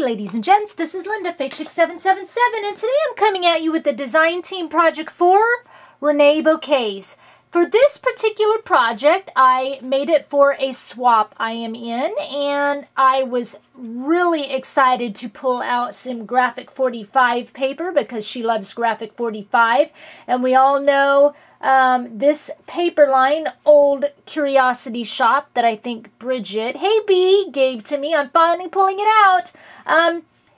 ladies and gents, this is Linda, FakeChick777, and today I'm coming at you with the design team project for Reneabouquets. For this particular project, I made it for a swap I am in, and I was really excited to pull out some Graphic 45 paper because she loves Graphic 45, and we all know this paper line, Old Curiosity Shop, that I think Bridget, hey B, gave to me. I'm finally pulling it out.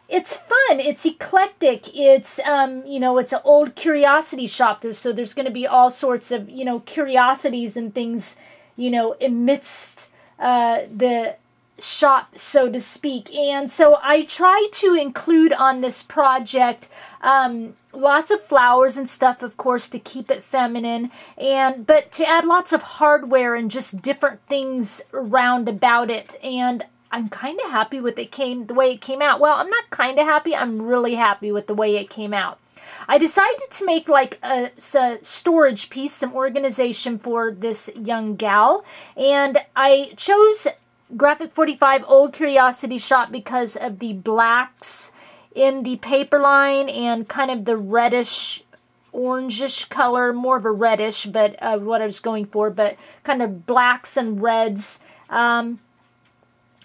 It's fun. It's eclectic. It's, you know, it's an old curiosity shop. So there's going to be all sorts of, you know, curiosities and things, you know, amidst the shop, so to speak. And so I try to include on this project lots of flowers and stuff, of course, to keep it feminine, but to add lots of hardware and just different things around about it. And I'm kind of happy with the way it came out. Well, I'm not kind of happy. I'm really happy with the way it came out. I decided to make like a storage piece, some organization for this young gal, and I chose Graphic 45 Old Curiosity Shop because of the blacks in the paper line and kind of the reddish, orangish color, more of a reddish, but what I was going for, but kind of blacks and reds.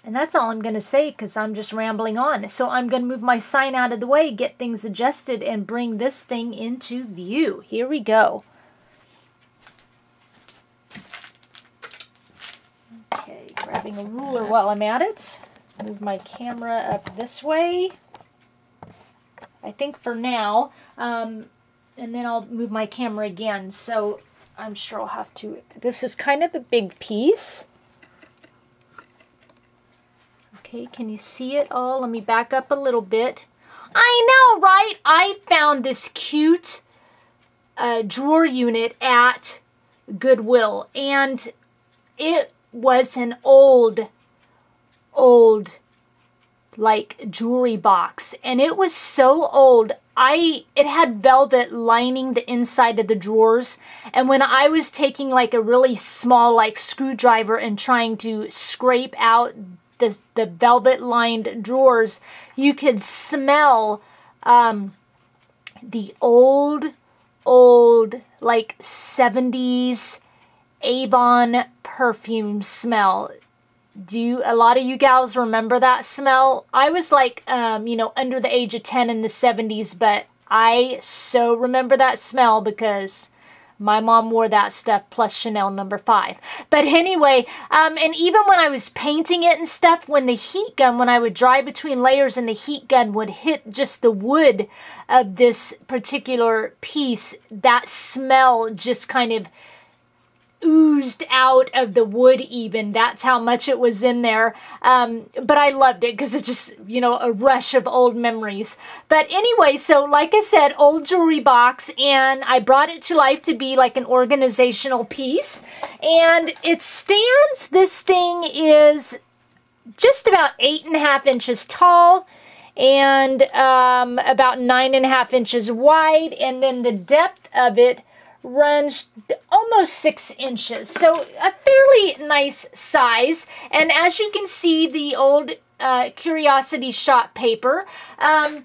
And that's all I'm going to say because I'm just rambling on. So I'm going to move my sign out of the way, get things adjusted, and bring this thing into view. Here we go. Okay, grabbing a ruler while I'm at it. Move my camera up this way, I think for now, and then I'll move my camera again, so I'm sure I'll have to. This is kind of a big piece. Okay, can you see it all? Let me back up a little bit. I know, right? I found this cute drawer unit at Goodwill, and it was an old like jewelry box, and it was so old. It had velvet lining the inside of the drawers, and when I was taking like a really small like screwdriver and trying to scrape out the velvet lined drawers, you could smell the old like 70s Avon perfume smell. Do a lot of you gals remember that smell? I was like, you know, under the age of 10 in the 70s, but I so remember that smell because my mom wore that stuff plus Chanel No. 5. But anyway, and even when I was painting it and stuff, when I would dry between layers and the heat gun would hit just the wood of this particular piece, that smell just kind of oozed out of the wood even. That's how much it was in there. But I loved it because it's just, you know, a rush of old memories. But anyway, so like I said, old jewelry box, and I brought it to life to be like an organizational piece. And it stands, this thing is just about 8.5 inches tall and about 9.5 inches wide. And then the depth of it runs almost 6 inches, so a fairly nice size. And as you can see, the old Curiosity Shop paper. Let me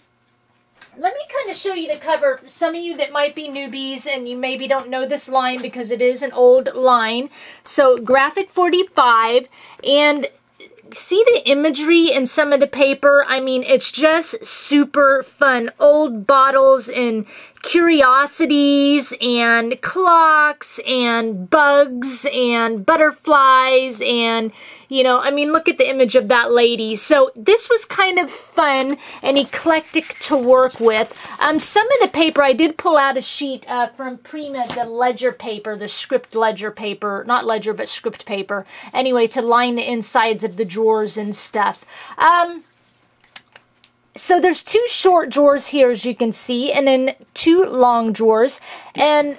kind of show you the cover for some of you that might be newbies and you maybe don't know this line because it is an old line. So Graphic 45, and see the imagery in some of the paper? I mean, it's just super fun. Old bottles and curiosities and clocks and bugs and butterflies and, you know, I mean, look at the image of that lady. So this was kind of fun and eclectic to work with. Some of the paper, I did pull out a sheet from Prima, the ledger paper, the script ledger paper, not ledger, but script paper. Anyway, to line the insides of the drawers and stuff. So there's 2 short drawers here, as you can see, and then 2 long drawers. And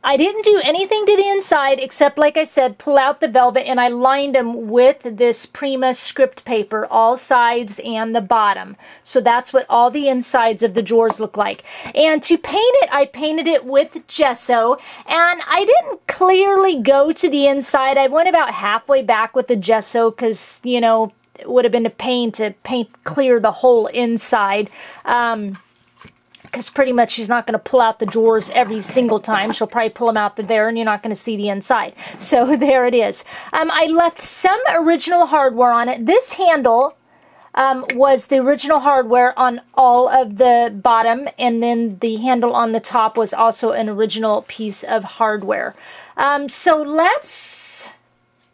I didn't do anything to the inside except, like I said, pull out the velvet, and I lined them with this Prima script paper, all sides and the bottom. So that's what all the insides of the drawers look like. And to paint it, I painted it with gesso, and I didn't clearly go to the inside. I went about halfway back with the gesso because, you know, would have been a pain to paint clear the whole inside. Because pretty much she's not going to pull out the drawers every single time. She'll probably pull them out there and you're not going to see the inside. So there it is. I left some original hardware on it. This handle was the original hardware on all of the bottom, and then the handle on the top was also an original piece of hardware. So let's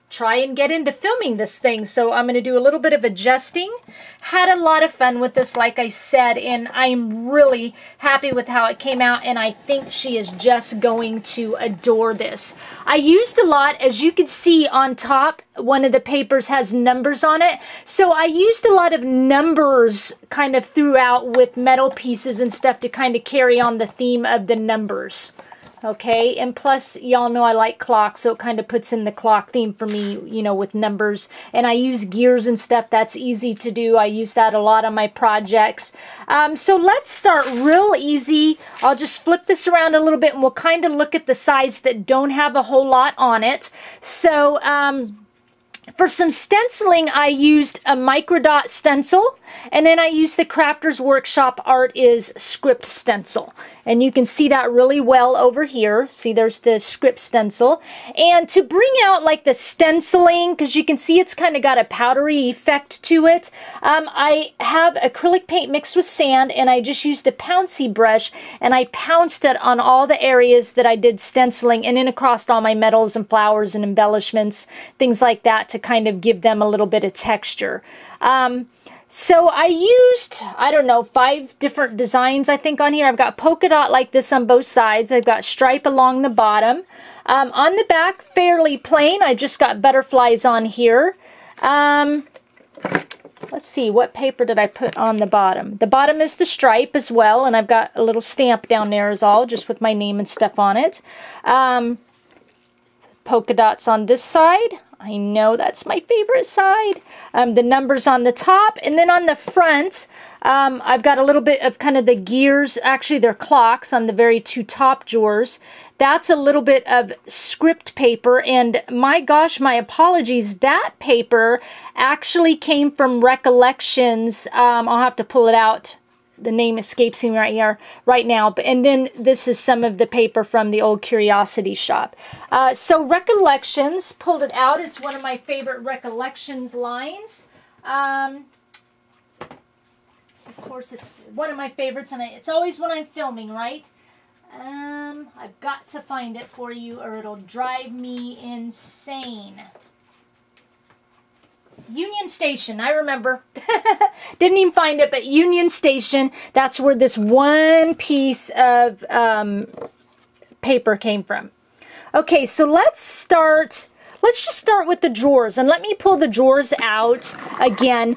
try and get into filming this thing. So I'm going to do a little bit of adjusting. Had a lot of fun with this, like I said, and I'm really happy with how it came out, and I think she is just going to adore this. I used a lot, as you can see on top, one of the papers has numbers on it, so I used a lot of numbers kind of throughout with metal pieces and stuff to kind of carry on the theme of the numbers. Okay, and plus, y'all know I like clocks, so it kind of puts in the clock theme for me, you know, with numbers. And I use gears and stuff. That's easy to do. I use that a lot on my projects. So let's start real easy. I'll just flip this around a little bit, and we'll kind of look at the sides that don't have a whole lot on it. So, for some stenciling, I used a microdot stencil, and then I used the Crafters Workshop Art is script stencil. And you can see that really well over here. See, there's the script stencil. And to bring out like the stenciling, because you can see it's kind of got a powdery effect to it, I have acrylic paint mixed with sand, and I just used a pouncy brush, and I pounced it on all the areas that I did stenciling, and then across all my metals and flowers and embellishments, things like that, to kind of give them a little bit of texture. So I used, I don't know, 5 different designs I think on here. I've got polka dot like this on both sides. I've got stripe along the bottom. On the back, fairly plain. I just got butterflies on here. Let's see, what paper did I put on the bottom? The bottom is the stripe as well, and I've got a little stamp down there as all, just with my name and stuff on it. Polka dots on this side. I know that's my favorite side. The numbers on the top, and then on the front, I've got a little bit of kind of the gears. Actually, they're clocks on the very 2 top drawers. That's a little bit of script paper, and my gosh, my apologies, that paper actually came from Recollections. I'll have to pull it out. The name escapes me right now. And then this is some of the paper from the old Curiosity Shop. So Recollections, pulled it out. It's one of my favorite Recollections lines. Of course, it's one of my favorites, and it's always when I'm filming, right? I've got to find it for you, or it'll drive me insane. Union Station, I remember. Didn't even find it, but Union Station, that's where this one piece of paper came from. Okay, so let's just start with the drawers, and let me pull the drawers out again.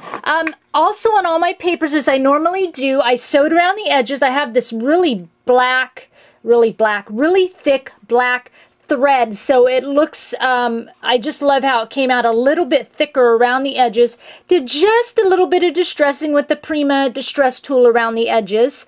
Also on all my papers, as I normally do, I sewed around the edges. I have this really thick black thread, so it looks, I just love how it came out a little bit thicker around the edges. Did just a little bit of distressing with the Prima distress tool around the edges.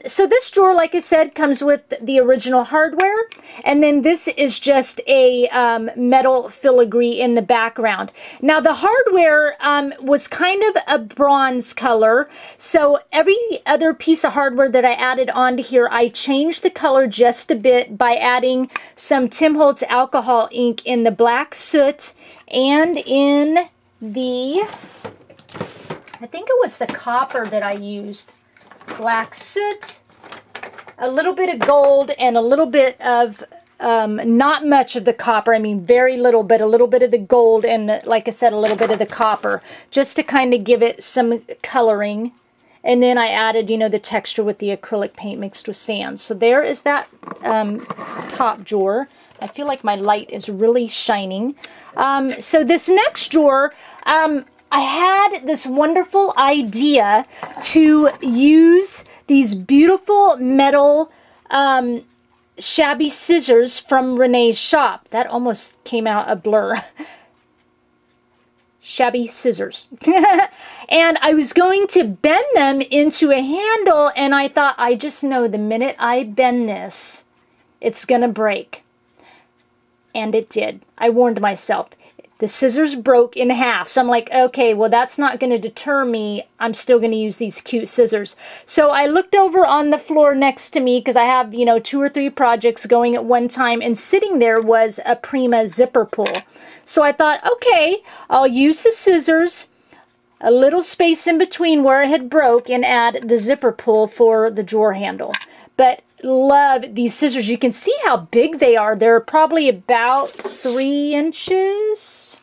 So this drawer, like I said, comes with the original hardware, and then this is just a metal filigree in the background. Now the hardware was kind of a bronze color, so every other piece of hardware that I added onto here, I changed the color just a bit by adding some Tim Holtz alcohol ink in the black soot and in the, I think it was the copper that I used. Black soot, a little bit of gold, and a little bit of, not much of the copper, I mean very little, but a little bit of the gold, and like I said, a little bit of the copper, just to kind of give it some coloring. And then I added, you know, the texture with the acrylic paint mixed with sand. So there is that top drawer. I feel like my light is really shining. So this next drawer, I had this wonderful idea to use these beautiful metal shabby scissors from Renee's shop. That almost came out a blur. Shabby scissors. And I was going to bend them into a handle, and I thought, I just know the minute I bend this, it's gonna break. And it did. I warned myself. the scissors broke in half. So I'm like, okay, well, that's not going to deter me. I'm still going to use these cute scissors. So I looked over on the floor next to me because I have, you know, 2 or 3 projects going at one time, and sitting there was a Prima zipper pull. So I thought, okay, I'll use the scissors, a little space in between where it had broke, and add the zipper pull for the drawer handle. But love these scissors. You can see how big they are. They're probably about 3 inches.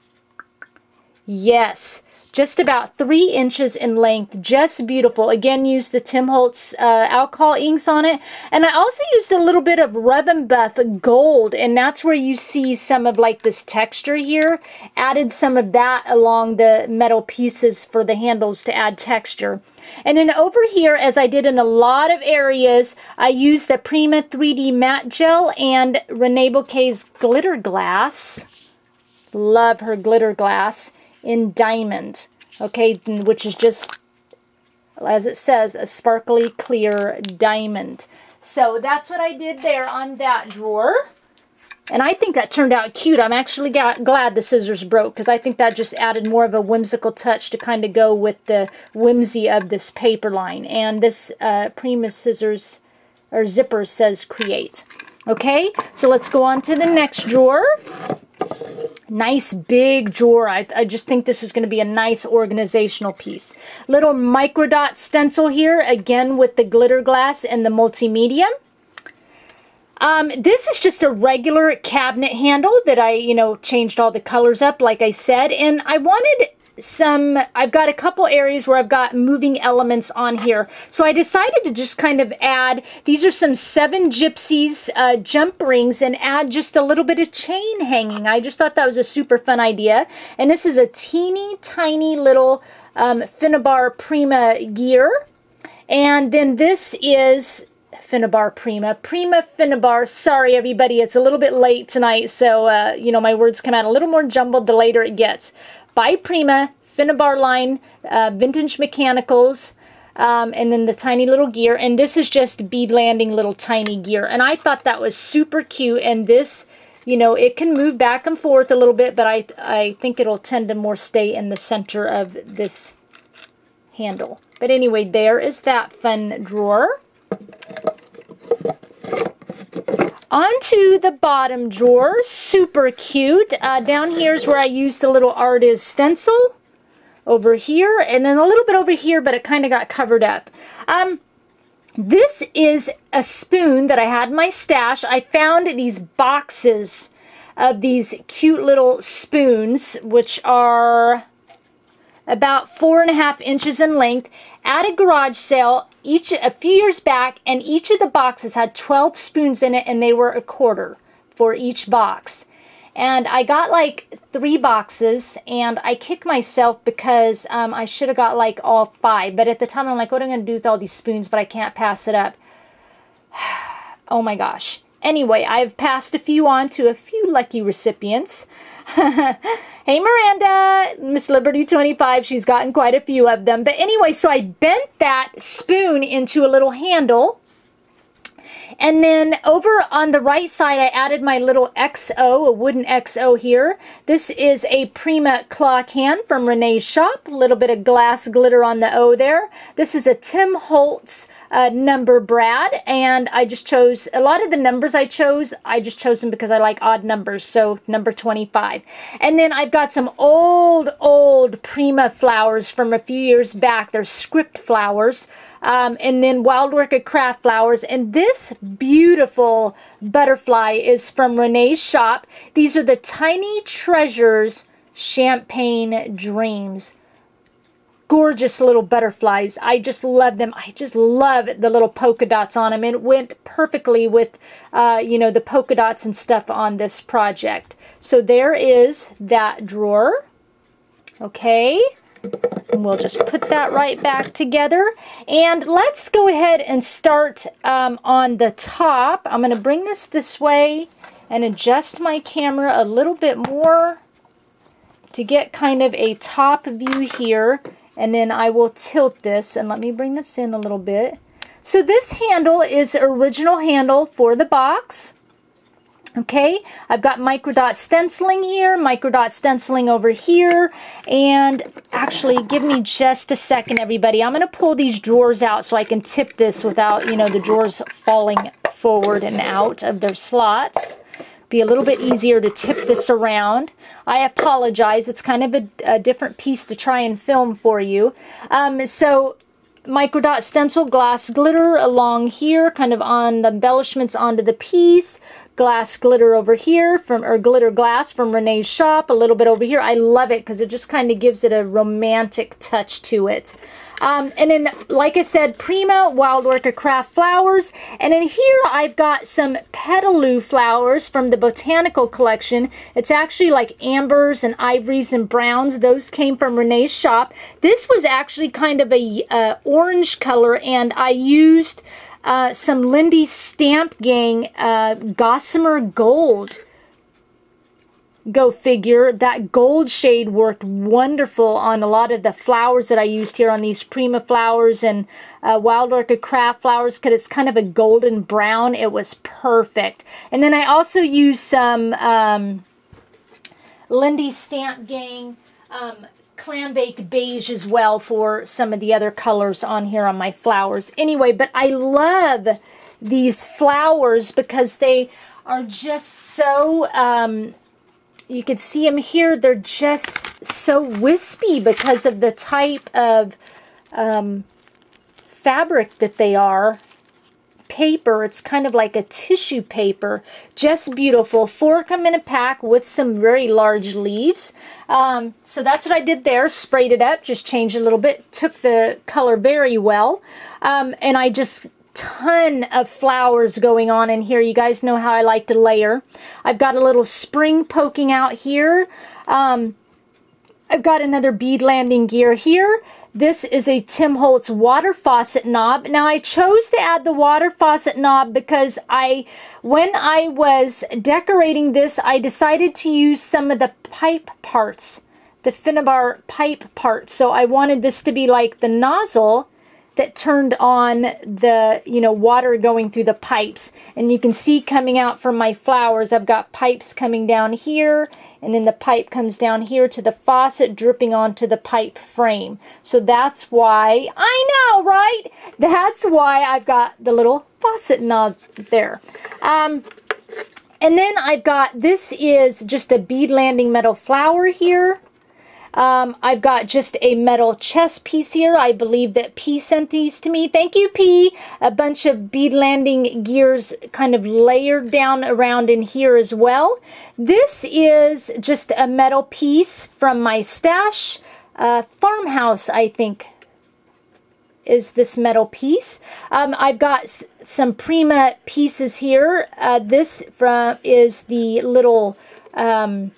Yes, just about 3 inches in length. Just beautiful. Again, used the Tim Holtz alcohol inks on it. And I also used a little bit of Rub and Buff gold, and that's where you see some of like this texture here. Added some of that along the metal pieces for the handles to add texture. And then over here, as I did in a lot of areas, I used the Prima 3D Matte Gel and Reneabouquets Glitter Glass. Love her glitter glass in diamond. Okay, which is just, as it says, a sparkly clear diamond. So that's what I did there on that drawer. And I think that turned out cute. I'm actually glad the scissors broke, because I think that just added more of a whimsical touch to kind of go with the whimsy of this paper line. And this Prima scissors or zipper says create. Okay, so let's go on to the next drawer. Nice big drawer. I just think this is going to be a nice organizational piece. Little micro dot stencil here, again with the glitter glass and the multimedia. This is just a regular cabinet handle that I, you know, changed all the colors up, like I said. And I wanted some, I've got a couple areas where I've got moving elements on here. So I decided to just kind of add, these are some 7 Gypsies jump rings, and add just a little bit of chain hanging. I just thought that was a super fun idea. And this is a teeny tiny little Finnabar Prima gear. And then this is Finnabar Prima Finnabar. Sorry everybody, it's a little bit late tonight, so you know, my words come out a little more jumbled the later it gets. By Prima, Finnabar line, vintage mechanicals, and then the tiny little gear. And this is just bead landing little tiny gear. And I thought that was super cute. And this, you know, it can move back and forth a little bit, but I think it'll tend to more stay in the center of this handle. But anyway, there is that fun drawer. Onto the bottom drawer, super cute. Down here is where I used the little artist stencil over here, and then a little bit over here, but it kind of got covered up. This is a spoon that I had in my stash. I found these boxes of these cute little spoons, which are about 4.5 inches in length, at a garage sale a few years back, and each of the boxes had 12 spoons in it, and they were $0.25 for each box. And I got like 3 boxes, and I kicked myself because I should have got like all 5. But at the time I'm like, what am I going to do with all these spoons? But I can't pass it up. Oh my gosh. Anyway, I've passed a few on to a few lucky recipients. Hey Miranda, Miss Liberty 25, she's gotten quite a few of them. But anyway, so I bent that spoon into a little handle. And then over on the right side, I added my little XO, a wooden XO here. This is a Prima claw can from Renee's shop. A little bit of glass glitter on the O there. This is a Tim Holtz number brad, and I just chose, a lot of the numbers I just chose them because I like odd numbers, so number 25. And then I've got some old Prima flowers from a few years back. They're script flowers. And then Wild Orchid Craft flowers. And this beautiful butterfly is from Renee's shop. These are the Tiny Treasures Champagne Dreams. Gorgeous little butterflies. I just love them. I just love the little polka dots on them. It went perfectly with, you know, the polka dots and stuff on this project. So there is that drawer. Okay. And we'll just put that right back together. And let's go ahead and start on the top. I'm going to bring this way and adjust my camera a little bit more to get kind of a top view here. And then I will tilt this, and let me bring this in a little bit. So this handle is original handle for the box. Okay, I've got microdot stenciling here, microdot stenciling over here, and actually, give me just a second, everybody. I'm going to pull these drawers out so I can tip this without, you know, the drawers falling forward and out of their slots. Be a little bit easier to tip this around. I apologize. It's kind of a different piece to try and film for you. So microdot stencil glass glitter along here, kind of on the embellishments onto the piece. Glass glitter over here, or glitter glass from Renee's shop, a little bit over here. I love it because it just kind of gives it a romantic touch to it. And then, like I said, Prima Wild Orchid Craft flowers. And in here, I've got some Petaloo flowers from the Botanical Collection. It's actually like ambers and ivories and browns. Those came from Renee's shop. This was actually kind of a orange color, and I used some Lindy's Stamp Gang Gossamer Gold. Go figure. That gold shade worked wonderful on a lot of the flowers that I used here on these Prima flowers and Wild Orchid Craft flowers, because it's kind of a golden brown. It was perfect. And then I also used some Lindy's Stamp Gang Clambake Beige as well for some of the other colors on here on my flowers. Anyway, but I love these flowers because they are just so, you can see them here, they're just so wispy because of the type of fabric that they are. Paper, it's kind of like a tissue paper. Just beautiful. 4 come in a pack with some very large leaves. So that's what I did there. Sprayed it up, just changed a little bit. Took the color very well. And I just, ton of flowers going on in here. You guys know how I like to layer. I've got a little spring poking out here. I've got another bead landing gear here. This is a Tim Holtz water faucet knob. Now I chose to add the water faucet knob because when I was decorating this, I decided to use some of the pipe parts, the Finnabar pipe parts. So I wanted this to be like the nozzle that turned on the, you know, water going through the pipes. And you can see coming out from my flowers, I've got pipes coming down here, and then the pipe comes down here to the faucet, dripping onto the pipe frame. So that's why, I know, right? That's why I've got the little faucet nozzle there. And then I've got, this is just a bead landing metal flower here. I've got just a metal chess piece here. I believe that P sent these to me. Thank you, P. A bunch of bead landing gears kind of layered down around in here as well. This is just a metal piece from my stash. Farmhouse, I think, is this metal piece. I've got some Prima pieces here. This is the little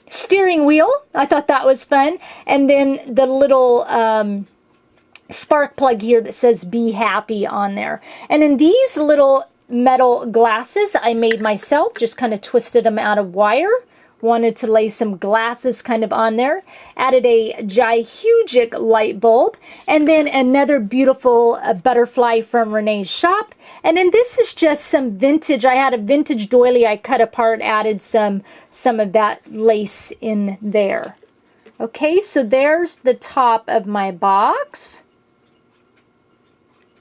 steering wheel. I thought that was fun. And then the little spark plug here that says "Be Happy" on there. And then these little metal glasses I made myself, just kind of twisted them out of wire. Wanted to lay some glasses kind of on there. Added a Jihugic light bulb. And then another beautiful butterfly from Renee's shop. And then this is just some vintage. I had a vintage doily I cut apart, added some of that lace in there. Okay, so there's the top of my box.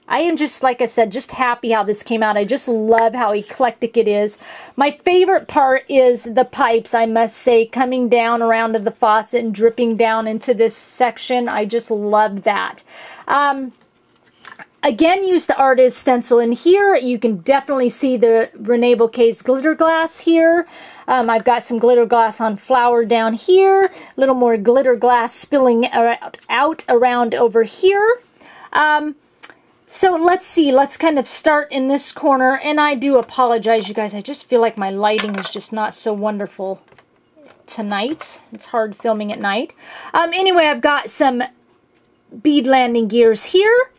I am just, like I said, just happy how this came out. I just love how eclectic it is. My favorite part is the pipes, I must say, coming down around to the faucet and dripping down into this section. I just love that. Again, use the artist stencil in here. You can definitely see the Reneabouquets glitter glass here. I've got some glitter glass on flower down here. A little more glitter glass spilling out around over here. So let's see, let's kind of start in this corner, and I do apologize, you guys, I just feel like my lighting is just not so wonderful tonight. It's hard filming at night. Anyway, I've got some bead landing gears here.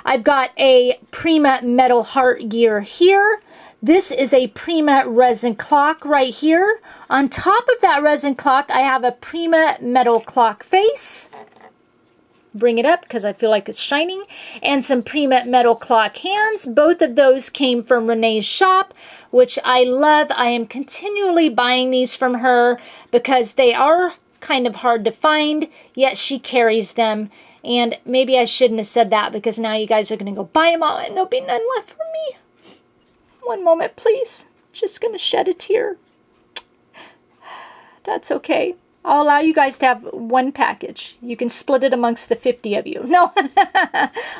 I've got a Prima metal heart gear here. This is a Prima resin clock right here. On top of that resin clock, I have a Prima metal clock face. bring it up because I feel like it's shining. And some Prima metal clock hands. Both of those came from Renee's shop, which I love. I am continually buying these from her because they are kind of hard to find, yet she carries them. And maybe I shouldn't have said that because now you guys are going to go buy them all and there'll be none left for me. One moment, please. Just going to shed a tear. That's okay. I'll allow you guys to have one package. You can split it amongst the 50 of you. No,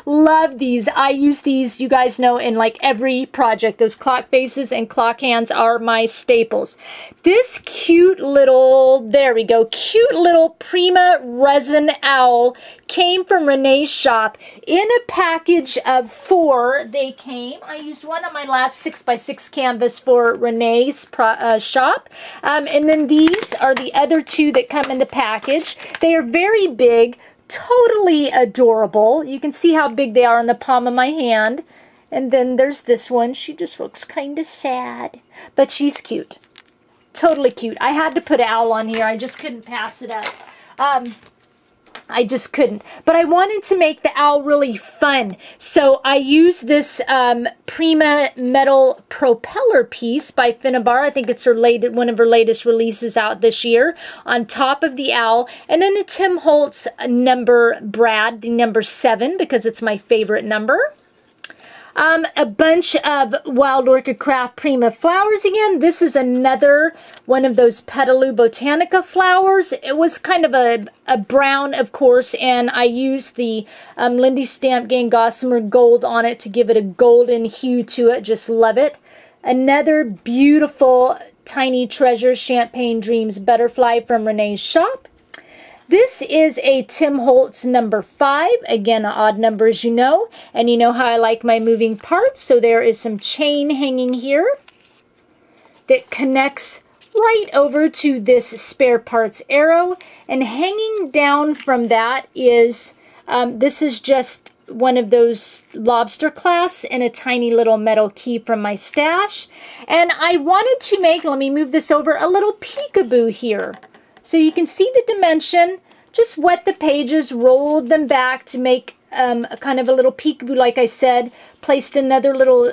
love these. I use these, you guys know, in like every project. Those clock faces and clock hands are my staples. This cute little, there we go, cute little Prima resin owl came from Renee's shop in a package of 4. They came. I used one on my last 6x6 canvas for Renee's shop. And then these are the other 2 that come in the package. They are very big, totally adorable. You can see how big they are in the palm of my hand. And then there's this one. She just looks kind of sad, but she's cute. Totally cute. I had to put an owl on here. I just couldn't pass it up. I just couldn't. But I wanted to make the owl really fun. So I used this Prima metal propeller piece by Finnabar. I think it's her one of her latest releases out this year, on top of the owl. And then the Tim Holtz number Brad, the number 7, because it's my favorite number. A bunch of Wild Orchid Craft Prima flowers again. This is another one of those Petaloo Botanica flowers. It was kind of a brown, of course, and I used the Lindy Stamp Gang Gossamer Gold on it to give it a golden hue to it. Just love it. Another beautiful Tiny Treasure Champagne Dreams Butterfly from Renee's shop. This is a Tim Holtz number 5. Again, an odd number, as you know. And you know how I like my moving parts. So there is some chain hanging here that connects right over to this spare parts arrow. And hanging down from that is, this is just one of those lobster clasps and a tiny little metal key from my stash. And I wanted to make, let me move this over, a little peekaboo here. So you can see the dimension, just wet the pages, rolled them back to make a kind of a little peekaboo, like I said. Placed another little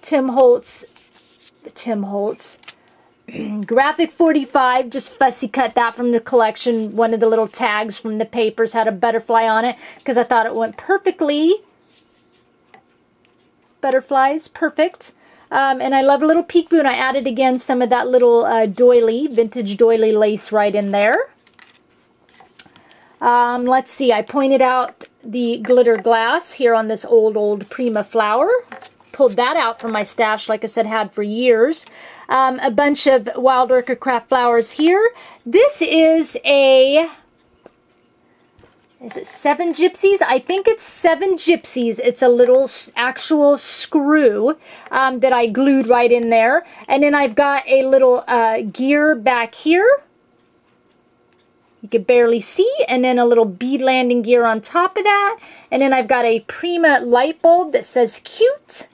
Tim Holtz, Graphic 45, just fussy cut that from the collection. One of the little tags from the papers had a butterfly on it because I thought it went perfectly. Butterflies, perfect. And I love a little peekaboo, and I added again some of that little doily, vintage doily lace right in there. Let's see, I pointed out the glitter glass here on this old Prima flower. Pulled that out from my stash, like I said, had for years. A bunch of Wild Orchid Craft flowers here. This is a... Is it 7 Gypsies? I think it's 7 Gypsies. It's a little actual screw that I glued right in there. And then I've got a little gear back here. You can barely see. And then a little bead landing gear on top of that. And then I've got a Prima light bulb that says cute.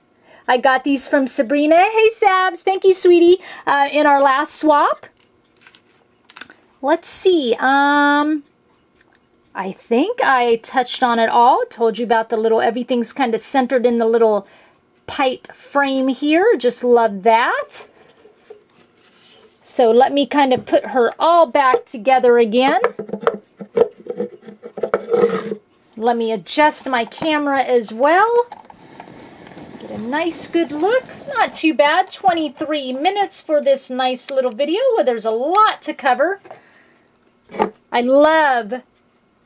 I got these from Sabrina. Hey, Sabs. Thank you, sweetie. In our last swap. Let's see. I think I touched on it all. Told you about the little, everything's kind of centered in the little pipe frame here. Just love that. So let me kind of put her all back together again. Let me adjust my camera as well. Get a nice good look. Not too bad. 23 minutes for this nice little video. Well, there's a lot to cover. I love,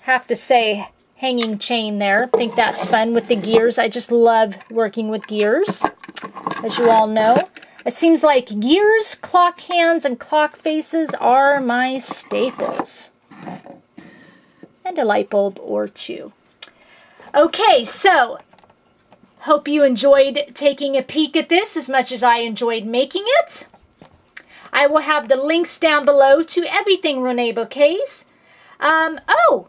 have to say, hanging chain there. I think that's fun with the gears. I just love working with gears, as you all know. It seems like gears, clock hands, and clock faces are my staples. And a light bulb or 2. Okay, so hope you enjoyed taking a peek at this as much as I enjoyed making it. I will have the links down below to everything Reneabouquets. Oh,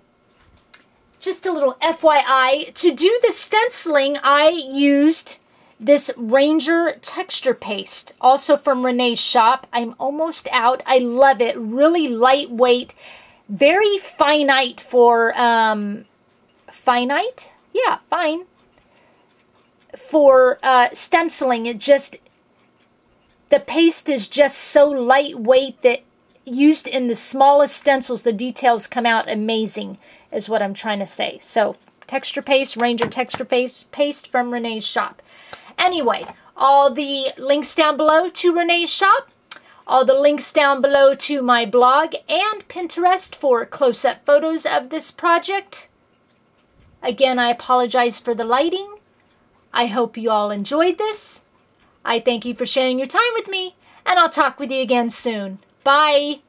just a little FYI, to do the stenciling, I used this Ranger texture paste, also from Renee's shop. I'm almost out. I love it. Really lightweight, very finite for finite. Yeah, fine. For stenciling, the paste is just so lightweight that used in the smallest stencils, the details come out amazing, is what I'm trying to say. So, texture paste, Ranger texture paste from Renee's shop. Anyway, all the links down below to Renee's shop, all the links down below to my blog and Pinterest for close-up photos of this project. Again, I apologize for the lighting. I hope you all enjoyed this. I thank you for sharing your time with me, and I'll talk with you again soon. Bye!